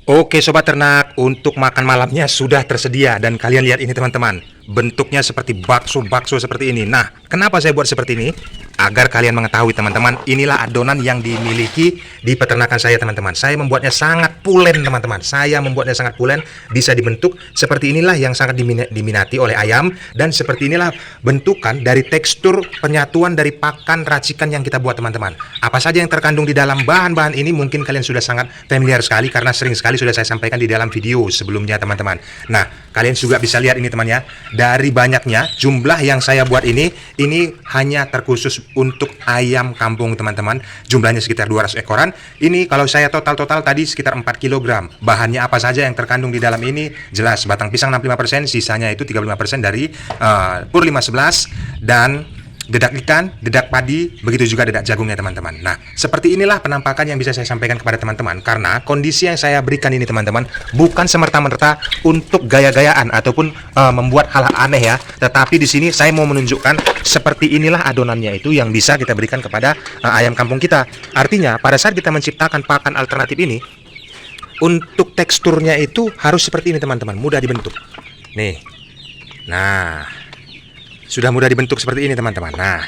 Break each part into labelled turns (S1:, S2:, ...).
S1: Oke sobat ternak, untuk makan malamnya sudah tersedia dan kalian lihat ini teman-teman. Bentuknya seperti bakso-bakso seperti ini. Nah, kenapa saya buat seperti ini? Agar kalian mengetahui teman-teman, inilah adonan yang dimiliki di peternakan saya teman-teman. Saya membuatnya sangat pulen teman-teman. Saya membuatnya sangat pulen, bisa dibentuk seperti inilah yang sangat diminati oleh ayam. Dan seperti inilah bentukan dari tekstur penyatuan dari pakan racikan yang kita buat teman-teman. Apa saja yang terkandung di dalam bahan-bahan ini mungkin kalian sudah sangat familiar sekali karena sering sekali sudah saya sampaikan di dalam video sebelumnya teman-teman. Nah, kalian juga bisa lihat ini teman ya. Dari banyaknya jumlah yang saya buat ini hanya terkhusus untuk ayam kampung teman-teman. Jumlahnya sekitar 200 ekoran. Ini kalau saya total tadi sekitar 4 kg. Bahannya apa saja yang terkandung di dalam ini? Jelas batang pisang 65%, sisanya itu 35% dari pur 511 dan dedak ikan, dedak padi, begitu juga dedak jagungnya teman-teman. Nah, seperti inilah penampakan yang bisa saya sampaikan kepada teman-teman. Karena kondisi yang saya berikan ini teman-teman bukan semerta-merta untuk gaya-gayaan ataupun membuat hal aneh ya. Tetapi di sini saya mau menunjukkan seperti inilah adonannya itu yang bisa kita berikan kepada ayam kampung kita. Artinya pada saat kita menciptakan pakan alternatif ini, untuk teksturnya itu harus seperti ini teman-teman, mudah dibentuk. Nih, nah sudah mudah dibentuk seperti ini teman-teman. Nah,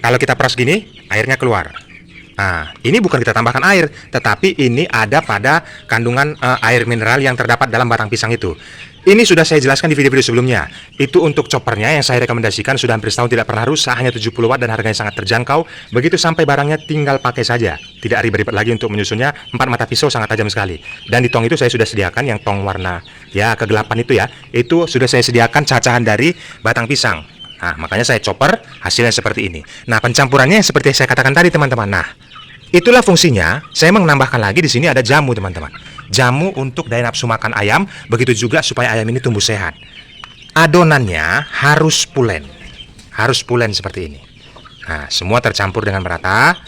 S1: kalau kita peras gini, airnya keluar. Nah, ini bukan kita tambahkan air, tetapi ini ada pada kandungan air mineral yang terdapat dalam batang pisang itu. Ini sudah saya jelaskan di video-video sebelumnya. Itu untuk choppernya yang saya rekomendasikan, sudah hampir setahun tidak pernah rusak, hanya 70 watt dan harganya sangat terjangkau. Begitu sampai barangnya tinggal pakai saja. Tidak ribet-ribet lagi untuk menyusunnya. 4 mata pisau sangat tajam sekali. Dan di tong itu saya sudah sediakan yang tong warna ya kegelapan itu ya. Itu sudah saya sediakan cacahan dari batang pisang. Nah, makanya saya chopper, hasilnya seperti ini. Nah, pencampurannya seperti yang saya katakan tadi teman-teman. Nah, itulah fungsinya. Saya menambahkan lagi di sini ada jamu teman-teman. Jamu untuk daya nafsu makan ayam, begitu juga supaya ayam ini tumbuh sehat. Adonannya harus pulen seperti ini. Nah, semua tercampur dengan merata.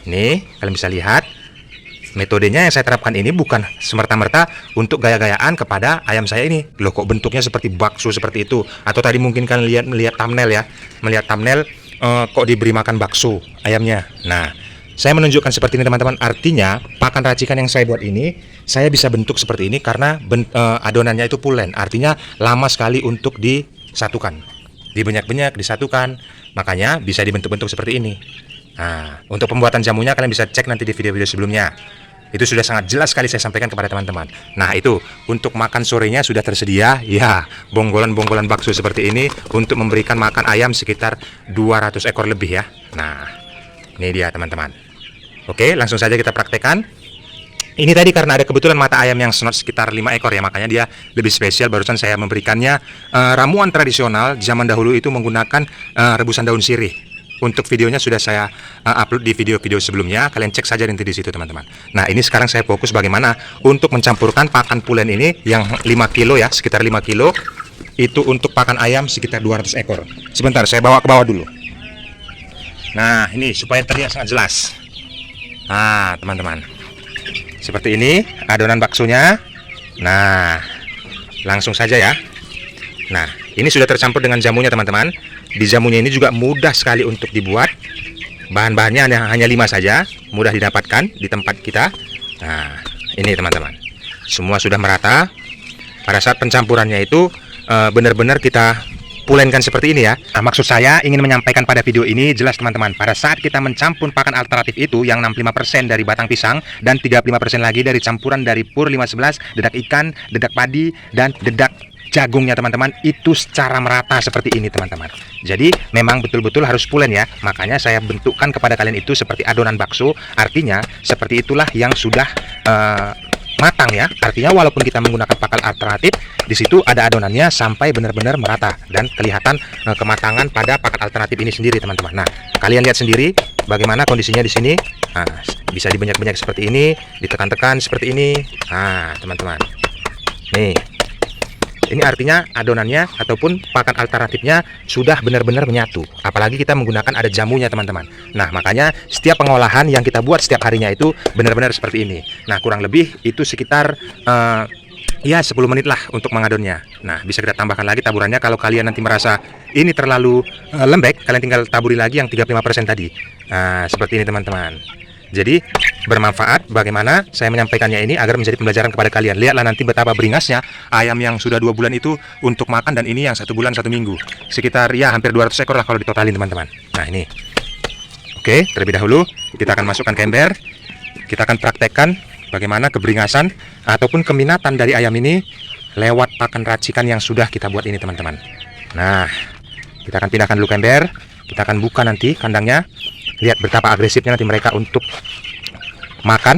S1: Nih, kalian bisa lihat. Metodenya yang saya terapkan ini bukan semerta-merta untuk gaya-gayaan kepada ayam saya ini. Loh, kok bentuknya seperti bakso seperti itu? Atau tadi mungkin kalian melihat thumbnail ya. Melihat thumbnail kok diberi makan bakso ayamnya. Nah, saya menunjukkan seperti ini teman-teman. Artinya pakan racikan yang saya buat ini saya bisa bentuk seperti ini karena adonannya itu pulen. Artinya lama sekali untuk disatukan, dibenyak-benyak, disatukan. Makanya bisa dibentuk-bentuk seperti ini. Nah, untuk pembuatan jamunya kalian bisa cek nanti di video-video sebelumnya. Itu sudah sangat jelas sekali saya sampaikan kepada teman-teman. Nah, itu untuk makan sorenya sudah tersedia. Ya, bonggolan-bonggolan bakso seperti ini untuk memberikan makan ayam sekitar 200 ekor lebih ya. Nah, ini dia teman-teman. Oke, langsung saja kita praktekkan. Ini tadi karena ada kebetulan mata ayam yang snot sekitar 5 ekor ya, makanya dia lebih spesial. Barusan saya memberikannya ramuan tradisional zaman dahulu itu menggunakan rebusan daun sirih. Untuk videonya sudah saya upload di video-video sebelumnya. Kalian cek saja nanti di situ teman-teman. Nah, ini sekarang saya fokus bagaimana untuk mencampurkan pakan pulen ini yang 5 kilo ya, sekitar 5 kilo. Itu untuk pakan ayam sekitar 200 ekor. Sebentar, saya bawa ke bawah dulu. Nah, ini supaya terlihat sangat jelas. Nah, teman-teman, seperti ini adonan baksonya. Nah, langsung saja ya. Nah, ini sudah tercampur dengan jamunya teman-teman. Di jamunya ini juga mudah sekali untuk dibuat. Bahan-bahannya hanya 5 saja, mudah didapatkan di tempat kita. Nah, ini teman-teman, semua sudah merata. Pada saat pencampurannya itu benar-benar kita pulenkan seperti ini ya. Nah, maksud saya ingin menyampaikan pada video ini jelas teman-teman. Pada saat kita mencampur pakan alternatif itu yang 65% dari batang pisang dan 35% lagi dari campuran dari pur 511, dedak ikan, dedak padi dan dedak jagungnya teman-teman, itu secara merata seperti ini teman-teman. Jadi memang betul-betul harus pulen ya. Makanya saya bentukkan kepada kalian itu seperti adonan bakso. Artinya seperti itulah yang sudah matang ya. Artinya walaupun kita menggunakan pakan alternatif, di situ ada adonannya sampai benar-benar merata dan kelihatan kematangan pada pakan alternatif ini sendiri teman-teman. Nah, kalian lihat sendiri bagaimana kondisinya di sini. Nah, bisa dibenyak-benyak seperti ini, ditekan-tekan seperti ini. Nah, teman-teman, nih, ini artinya adonannya ataupun pakan alternatifnya sudah benar-benar menyatu. Apalagi kita menggunakan ada jamunya teman-teman. Nah, makanya setiap pengolahan yang kita buat setiap harinya itu benar-benar seperti ini. Nah, kurang lebih itu sekitar ya 10 menit lah untuk mengadonnya. Nah, bisa kita tambahkan lagi taburannya. Kalau kalian nanti merasa ini terlalu lembek, kalian tinggal taburi lagi yang 35% tadi. Nah, seperti ini teman-teman. Jadi bermanfaat bagaimana saya menyampaikannya ini agar menjadi pembelajaran kepada kalian. Lihatlah nanti betapa beringasnya ayam yang sudah 2 bulan itu untuk makan, dan ini yang 1 bulan 1 minggu. Sekitar ya hampir 200 ekor lah kalau ditotalin teman-teman. Nah ini. Oke, terlebih dahulu kita akan masukkan ke ember. Kita akan praktekkan bagaimana keberingasan ataupun keminatan dari ayam ini lewat pakan racikan yang sudah kita buat ini teman-teman. Nah, kita akan pindahkan dulu ke ember. Kita akan buka nanti kandangnya. Lihat betapa agresifnya nanti mereka untuk makan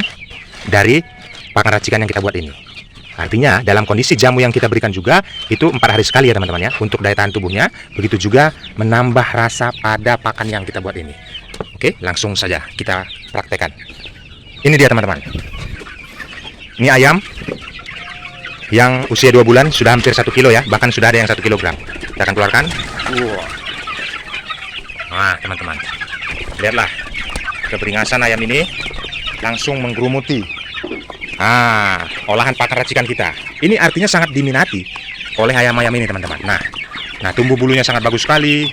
S1: dari pakan racikan yang kita buat ini. Artinya dalam kondisi jamu yang kita berikan juga itu 4 hari sekali ya teman-teman ya, untuk daya tahan tubuhnya. Begitu juga menambah rasa pada pakan yang kita buat ini. Oke, langsung saja kita praktekkan. Ini dia teman-teman. Ini ayam yang usia 2 bulan sudah hampir 1 kilo ya, bahkan sudah ada yang 1 kilogram. Kita akan keluarkan. Nah teman-teman, lihatlah keberingasan ayam ini langsung menggerumuti olahan pakan racikan kita. Ini artinya sangat diminati oleh ayam-ayam ini teman-teman. Nah tumbuh bulunya sangat bagus sekali,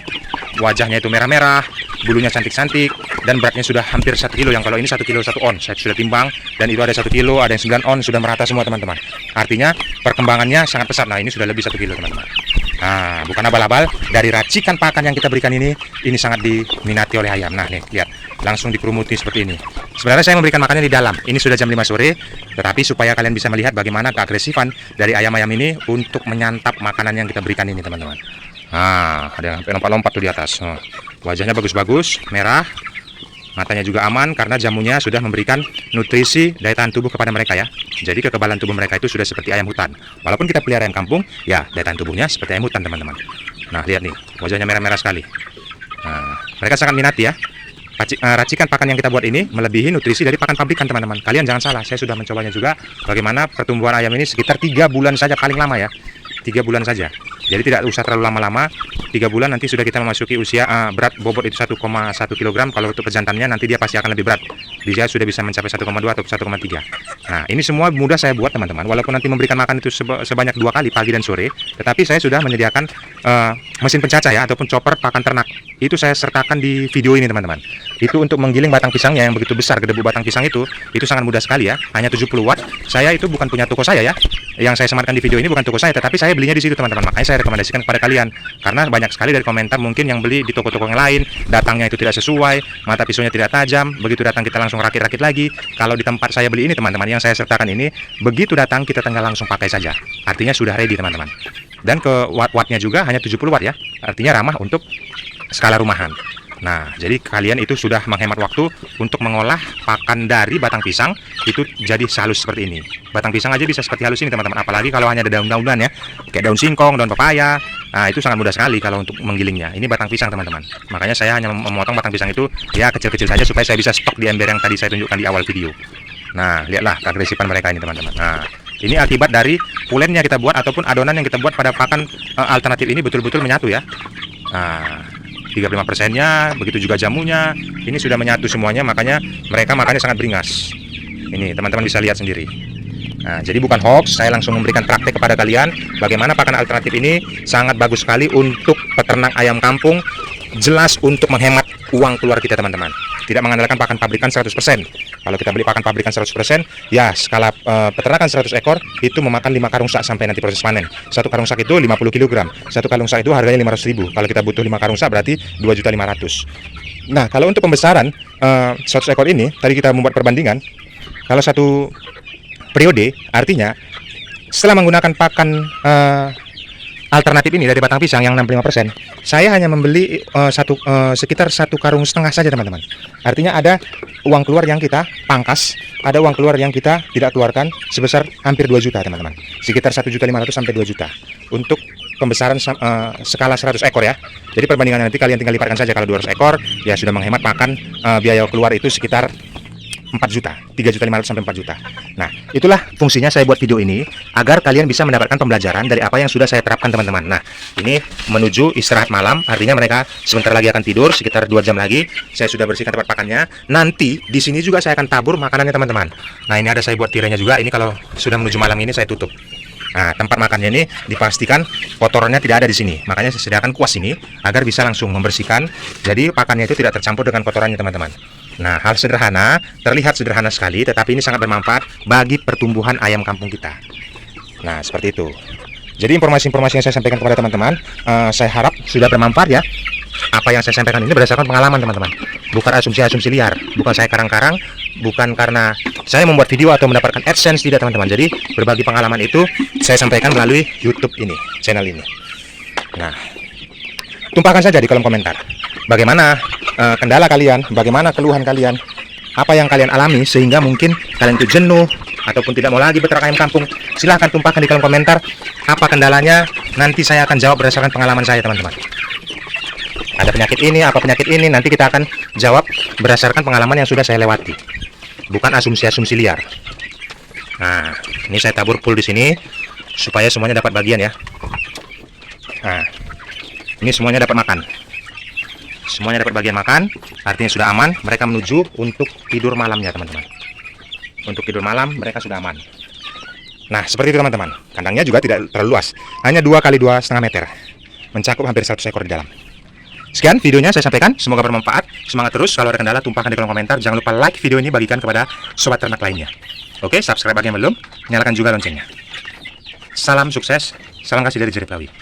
S1: wajahnya itu merah-merah, bulunya cantik-cantik, dan beratnya sudah hampir 1 kilo. Yang kalau ini 1 kilo 1 on, saya sudah timbang, dan itu ada 1 kilo, ada yang 9 on, sudah merata semua teman-teman. Artinya perkembangannya sangat pesat. Nah ini sudah lebih 1 kilo teman-teman. Nah bukan abal-abal, dari racikan pakan yang kita berikan ini sangat diminati oleh ayam. Nah nih lihat, langsung dikerumuti seperti ini. Sebenarnya saya memberikan makannya di dalam. Ini sudah jam 5 sore, tetapi supaya kalian bisa melihat bagaimana keagresifan dari ayam-ayam ini untuk menyantap makanan yang kita berikan ini teman-teman. Nah, ada yang lompat-lompat tuh di atas. Wajahnya bagus-bagus, merah, matanya juga aman karena jamunya sudah memberikan nutrisi daya tahan tubuh kepada mereka ya. Jadi kekebalan tubuh mereka itu sudah seperti ayam hutan. Walaupun kita pelihara ayam kampung, ya daya tahan tubuhnya seperti ayam hutan teman-teman. Nah lihat nih, wajahnya merah-merah sekali. Nah, mereka sangat minati ya. Racikan pakan yang kita buat ini melebihi nutrisi dari pakan pabrikan teman-teman. Kalian jangan salah, saya sudah mencobanya juga. Bagaimana pertumbuhan ayam ini sekitar 3 bulan saja paling lama ya. 3 bulan saja. Jadi tidak usah terlalu lama-lama. 3 bulan nanti sudah kita memasuki usia berat bobot itu 1,1 kg. Kalau untuk pejantannya nanti dia pasti akan lebih berat. Dia sudah bisa mencapai 1,2 atau 1,3. Nah ini semua mudah saya buat teman-teman. Walaupun nanti memberikan makan itu sebanyak 2 kali pagi dan sore, tetapi saya sudah menyediakan mesin pencacah ya, ataupun chopper pakan ternak. Itu saya sertakan di video ini teman-teman. Itu untuk menggiling batang pisangnya yang begitu besar, gede batang pisang itu sangat mudah sekali ya. Hanya 70 watt. Saya itu bukan punya toko saya ya. Yang saya sematkan di video ini bukan toko saya, tetapi saya belinya di situ teman-teman. Makanya saya rekomendasikan kepada kalian, karena banyak sekali dari komentar mungkin yang beli di toko-toko yang lain, datangnya itu tidak sesuai, mata pisaunya tidak tajam, begitu datang kita langsung rakit-rakit lagi. Kalau di tempat saya beli ini teman-teman, yang saya sertakan ini, begitu datang kita tinggal langsung pakai saja. Artinya sudah ready teman-teman. Dan ke watt-wattnya juga hanya 70 watt ya. Artinya ramah untuk skala rumahan. Nah, jadi kalian itu sudah menghemat waktu untuk mengolah pakan dari batang pisang itu jadi halus seperti ini. Batang pisang aja bisa seperti halus ini teman-teman. Apalagi kalau hanya ada daun-daunan ya, kayak daun singkong, daun pepaya. Nah, itu sangat mudah sekali kalau untuk menggilingnya. Ini batang pisang teman-teman. Makanya saya hanya memotong batang pisang itu ya kecil-kecil saja supaya saya bisa stok di ember yang tadi saya tunjukkan di awal video. Nah, lihatlah keagresipan mereka ini teman-teman. Nah, ini akibat dari pulennya kita buat ataupun adonan yang kita buat pada pakan alternatif ini betul-betul menyatu ya. Nah, 35%-nya, begitu juga jamunya, ini sudah menyatu semuanya, makanya mereka makannya sangat beringas. Ini teman-teman bisa lihat sendiri. Nah, jadi bukan hoax, saya langsung memberikan praktek kepada kalian bagaimana pakan alternatif ini sangat bagus sekali untuk peternak ayam kampung, jelas untuk menghemat uang keluar kita teman-teman. Tidak mengandalkan pakan pabrikan 100%. Kalau kita beli pakan pabrikan 100%, ya skala peternakan 100 ekor itu memakan 5 karung sak sampai nanti proses panen. 1 karung sak itu 50 kg. 1 karung sak itu harganya 500.000. Kalau kita butuh 5 karung sak berarti 2.500.000. Nah, kalau untuk pembesaran 100 ekor ini, tadi kita membuat perbandingan. Kalau satu periode, artinya setelah menggunakan pakan alternatif ini dari batang pisang yang 65%, saya hanya membeli sekitar 1,5 karung saja teman-teman. Artinya ada uang keluar yang kita pangkas, ada uang keluar yang kita tidak keluarkan sebesar hampir 2 juta teman-teman. Sekitar 1.500.000 sampai 2 juta untuk pembesaran skala 100 ekor ya. Jadi perbandingannya nanti kalian tinggal lipatkan saja. Kalau 200 ekor ya sudah menghemat makan biaya keluar itu sekitar 4 juta, 3.500.000 sampai 4 juta. Nah, itulah fungsinya saya buat video ini agar kalian bisa mendapatkan pembelajaran dari apa yang sudah saya terapkan teman-teman. Nah, ini menuju istirahat malam, artinya mereka sebentar lagi akan tidur, sekitar 2 jam lagi. Saya sudah bersihkan tempat pakannya. Nanti di sini juga saya akan tabur makanannya teman-teman. Nah, ini ada saya buat tirainya juga. Ini kalau sudah menuju malam ini saya tutup. Nah, tempat makannya ini dipastikan kotorannya tidak ada di sini. Makanya saya sediakan kuas ini agar bisa langsung membersihkan. Jadi pakannya itu tidak tercampur dengan kotorannya teman-teman. Nah, hal sederhana, terlihat sederhana sekali, tetapi ini sangat bermanfaat bagi pertumbuhan ayam kampung kita. Nah, seperti itu. Jadi informasi-informasi yang saya sampaikan kepada teman-teman, saya harap sudah bermanfaat ya. Apa yang saya sampaikan ini berdasarkan pengalaman teman-teman. Bukan asumsi-asumsi liar, bukan saya karang-karang, bukan karena saya membuat video atau mendapatkan AdSense, tidak teman-teman. Jadi berbagi pengalaman itu saya sampaikan melalui YouTube ini, channel ini. Nah, tumpahkan saja di kolom komentar. Bagaimana kendala kalian, bagaimana keluhan kalian, apa yang kalian alami sehingga mungkin kalian itu jenuh ataupun tidak mau lagi beternak ayam kampung. Silahkan tumpahkan di kolom komentar apa kendalanya, nanti saya akan jawab berdasarkan pengalaman saya teman-teman. Ada penyakit ini, apa penyakit ini, nanti kita akan jawab berdasarkan pengalaman yang sudah saya lewati, bukan asumsi-asumsi liar. Nah, ini saya tabur full di sini supaya semuanya dapat bagian ya. Nah, ini semuanya dapat makan. Semuanya dapat bagian makan, artinya sudah aman. Mereka menuju untuk tidur malamnya teman-teman. Untuk tidur malam mereka sudah aman. Nah, seperti itu teman-teman. Kandangnya juga tidak terlalu luas, hanya 2 kali 2,5 meter, mencakup hampir 100 ekor di dalam. Sekian videonya saya sampaikan, semoga bermanfaat. Semangat terus, kalau ada kendala tumpahkan di kolom komentar. Jangan lupa like video ini, bagikan kepada sobat ternak lainnya. Oke, subscribe bagi yang belum, nyalakan juga loncengnya. Salam sukses, salam kasih dari Jerry Plawi.